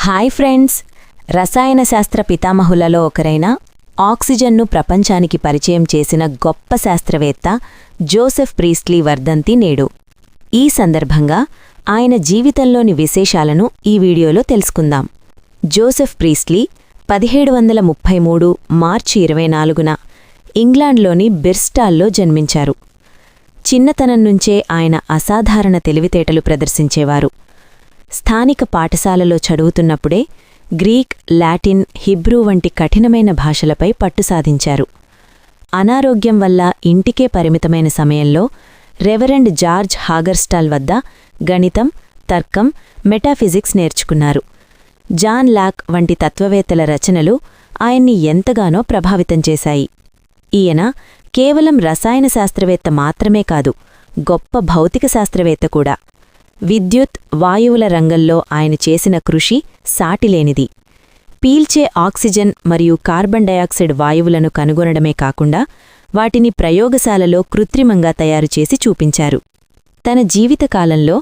Hi friends, రసాయన శాస్త్ర పితామహులలో ఒకరైన ఆక్సిజన్ను ప్రపంచానికి పరిచయం చేసిన గొప్ప శాస్త్రవేత్త జోసెఫ్ ప్రీస్ట్లీ వర్ధంతి నేడు. ఈ సందర్భంగా ఆయన జీవితంలోని విశేషాలను ఈ వీడియోలో తెలుసుకుందాం. జోసెఫ్ ప్రీస్ట్లీ 1733 మార్చి 24న ఇంగ్లాండ్లోని బిర్స్టాల్లో జన్మించారు. చిన్నతనం నుంచే ఆయన అసాధారణ తెలివితేటలు ప్రదర్శించేవారు. స్థానిక పాఠశాలలో చదువుతున్నప్పుడే గ్రీక్, లాటిన్, హిబ్రూ వంటి కఠినమైన భాషలపై పట్టు సాధించారు. అనారోగ్యం వల్ల ఇంటికే పరిమితమైన సమయంలో రెవరెండ్ జార్జ్ హాగర్స్టాల్ వద్ద గణితం, తర్కం, మెటాఫిజిక్స్ నేర్చుకున్నారు. జాన్ లాక్ వంటి తత్వవేత్తల రచనలు ఆయన్ని ఎంతగానో ప్రభావితం చేశాయి. ఈయన కేవలం రసాయన శాస్త్రవేత్త మాత్రమే కాదు, గొప్ప భౌతిక శాస్త్రవేత్త కూడా. విద్యుత్, వాయువుల రంగంలో ఆయన చేసిన కృషి సాటిలేనిది. పీల్చే ఆక్సిజన్ మరియు కార్బన్ డయాక్సైడ్ వాయువులను కనుగొనడమే కాకుండా వాటిని ప్రయోగశాలలో కృత్రిమంగా తయారుచేసి చూపించారు. తన జీవితకాలంలో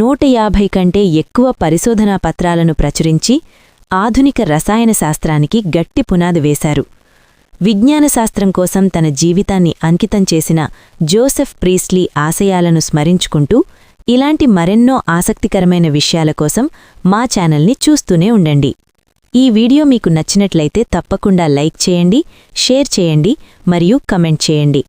150 కంటే ఎక్కువ పరిశోధనా పత్రాలను ప్రచురించి ఆధునిక రసాయన శాస్త్రానికి గట్టి పునాది వేశారు. విజ్ఞానశాస్త్రం కోసం తన జీవితాన్ని అంకితం చేసిన జోసెఫ్ ప్రీస్ట్లీ ఆశయాలను స్మరించుకుంటూ ఇలాంటి మరెన్నో ఆసక్తికరమైన విషయాల కోసం మా ఛానల్ని చూస్తూనే ఉండండి. ఈ వీడియో మీకు నచ్చినట్లయితే తప్పకుండా లైక్ చేయండి, షేర్ చేయండి మరియు కమెంట్ చేయండి.